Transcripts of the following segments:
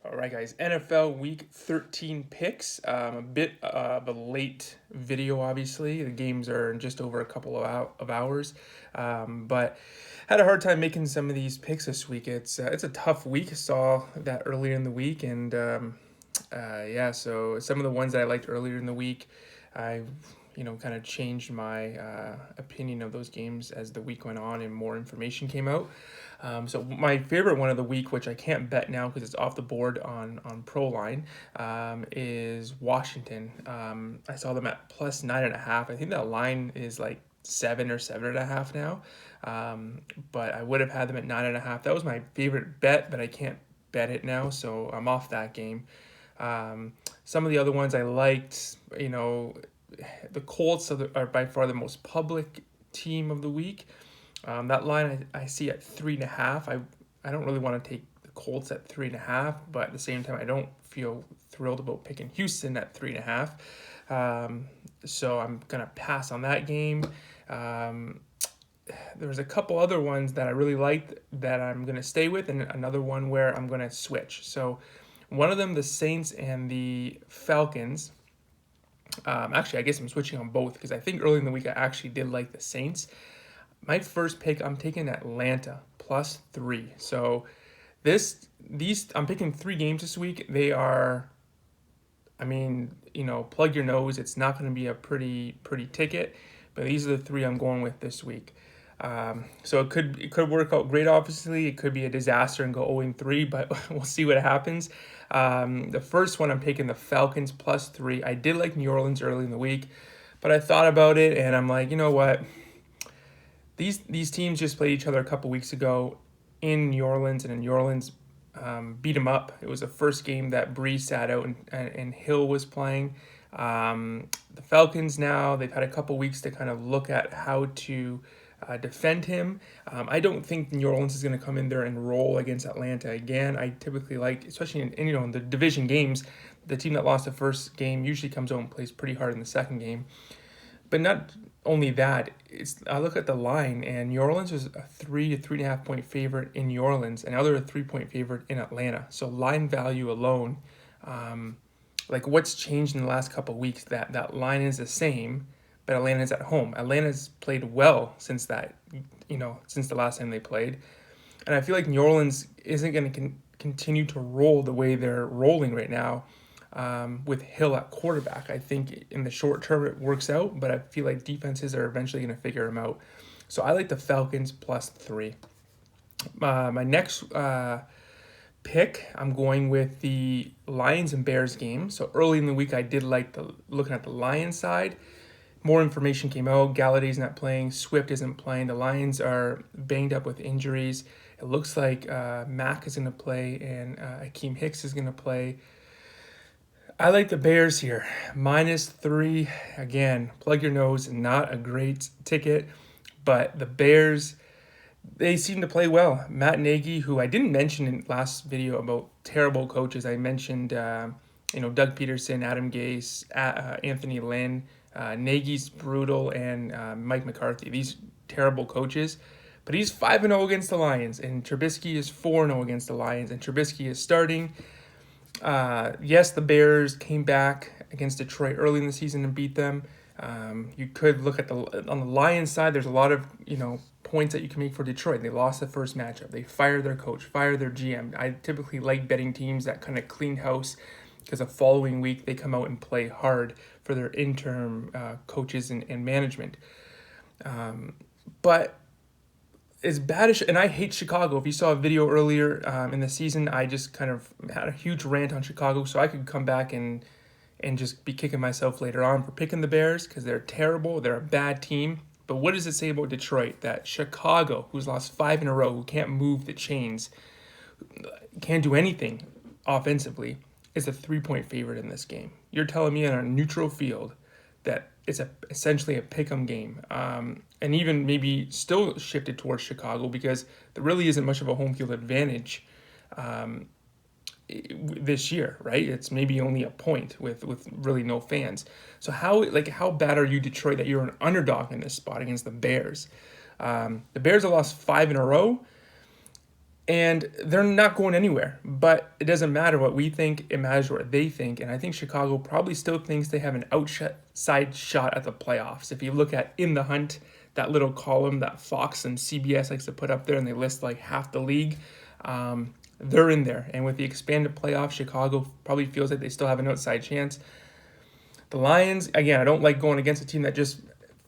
All right, guys. NFL Week 13 picks. A bit of a late video, obviously. The games are in just over a couple of hours, but had a hard time making some of these picks this week. It's a tough week. Saw that earlier in the week, and yeah. So some of the ones that I liked earlier in the week, I kind of changed my opinion of those games as the week went on and more information came out. So my favorite one of the week, which I can't bet now because it's off the board on ProLine, is Washington. I saw them at plus 9.5. I think that line is like 7 or 7.5 now. But I would have had them at 9.5. That was my favorite bet, but I can't bet it now, so I'm off that game. Some of the other ones I liked, the Colts are by far the most public team of the week. That line I see at 3.5. I don't really want to take the Colts at 3.5, but at the same time I don't feel thrilled about picking Houston at 3.5. So I'm gonna pass on that game. There was a couple other ones that I really liked that I'm gonna stay with, and another one where I'm gonna switch. So one of them, the Saints and the Falcons. Actually, I guess I'm switching on both because I think early in the week I actually did like the Saints. My first pick, I'm taking Atlanta plus 3. So these I'm picking 3 games this week. They are, plug your nose. It's not going to be a pretty ticket, but these are the 3 I'm going with this week. So it could work out great. Obviously, it could be a disaster and go 0-3, but we'll see what happens. The first one, I'm taking the Falcons plus 3. I did like New Orleans early in the week, but I thought about it and I'm like, you know what? These teams just played each other a couple weeks ago in New Orleans, and in New Orleans beat them up. It was the first game that Breeze sat out and Hill was playing. The Falcons now, they've had a couple weeks to kind of look at how to defend him. I don't think New Orleans is going to come in there and roll against Atlanta again. I typically like, especially in the division games, the team that lost the first game usually comes out and plays pretty hard in the second game. But not only that, I look at the line, and New Orleans was a 3 to 3.5 point favorite in New Orleans, and other 3 point favorite in Atlanta. So line value alone, like what's changed in the last couple of weeks? That line is the same, but Atlanta's at home. Atlanta's played well since since the last time they played, and I feel like New Orleans isn't going to continue to roll the way they're rolling right now. With Hill at quarterback, I think in the short term it works out, but I feel like defenses are eventually going to figure them out. So I like the Falcons plus 3. My next pick, I'm going with the Lions and Bears game. So early in the week, I did like looking at the Lions side. More information came out. Galladay's not playing. Swift isn't playing. The Lions are banged up with injuries. It looks like Mack is going to play and Akeem Hicks is going to play. I like the Bears here. Minus 3. Again, plug your nose. Not a great ticket, but the Bears, they seem to play well. Matt Nagy, who I didn't mention in last video about terrible coaches. I mentioned, Doug Peterson, Adam Gase, Anthony Lynn. Nagy's brutal, and Mike McCarthy. These terrible coaches. But he's 5-0 against the Lions, and Trubisky is 4-0 against the Lions, and Trubisky is starting. Yes, the Bears came back against Detroit early in the season and beat them. You could look at on the Lions side. There's a lot of points that you can make for Detroit. They lost the first matchup. They fired their coach, fired their GM. I typically like betting teams that kind of clean house because the following week they come out and play hard for their interim coaches and management. But as bad as, and I hate Chicago. If you saw a video earlier in the season, I just kind of had a huge rant on Chicago, so I could come back and just be kicking myself later on for picking the Bears because they're terrible. They're a bad team. But what does it say about Detroit? That Chicago, who's lost 5 in a row, who can't move the chains, can't do anything offensively, is a 3-point favorite in this game. You're telling me on a neutral field that it's essentially a pick'em game, and even maybe still shifted towards Chicago because there really isn't much of a home field advantage this year, right? It's maybe only a point with really no fans. So how bad are you, Detroit, that you're an underdog in this spot against the Bears? The Bears have lost 5 in a row. And they're not going anywhere, but it doesn't matter what we think. It matters what they think. And I think Chicago probably still thinks they have an outside shot at the playoffs. If you look at In the Hunt, that little column that Fox and CBS likes to put up there, and they list like half the league, they're in there. And with the expanded playoffs, Chicago probably feels like they still have an outside chance. The Lions, again, I don't like going against a team that just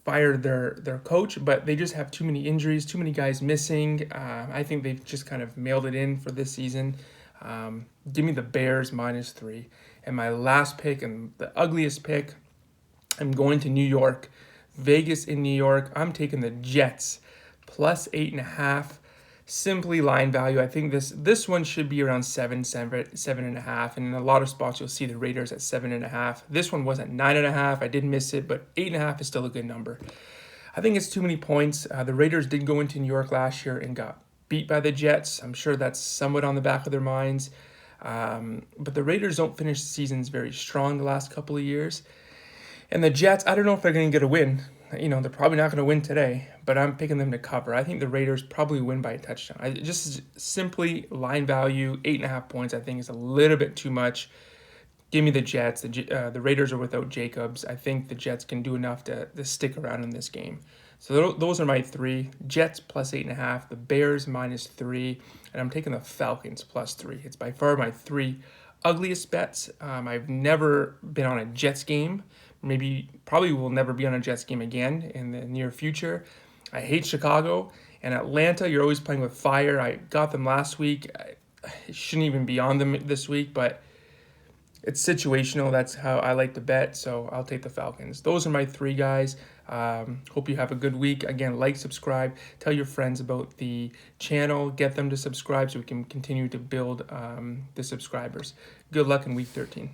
fired their coach, but they just have too many injuries, too many guys missing. I think they've just kind of mailed it in for this season. Give me the Bears -3. And my last pick and the ugliest pick, I'm going to New York. Vegas in New York. I'm taking the Jets +8.5. Simply line value. I think this one should be around 7.5. And in a lot of spots, you'll see the Raiders at 7.5. This one was at 9.5. I did miss it, but 8.5 is still a good number. I think it's too many points. The Raiders did go into New York last year and got beat by the Jets. I'm sure that's somewhat on the back of their minds. But the Raiders don't finish seasons very strong the last couple of years. And the Jets, I don't know if they're going to get a win. They're probably not going to win today, but I'm picking them to cover. I think the Raiders probably win by a touchdown. Just simply line value, 8.5 points, I think is a little bit too much. Give me the Jets. The Raiders are without Jacobs. I think the Jets can do enough to stick around in this game. So those are my three. Jets +8.5, the Bears -3, and I'm taking the Falcons +3. It's by far my three ugliest bets. I've never been on a Jets game. Probably will never be on a Jets game again in the near future. I hate Chicago. And Atlanta, you're always playing with fire. I got them last week. I shouldn't even be on them this week, but it's situational. That's how I like to bet, so I'll take the Falcons. Those are my three guys. Hope you have a good week. Again, like, subscribe, tell your friends about the channel, get them to subscribe so we can continue to build the subscribers. Good luck in week 13.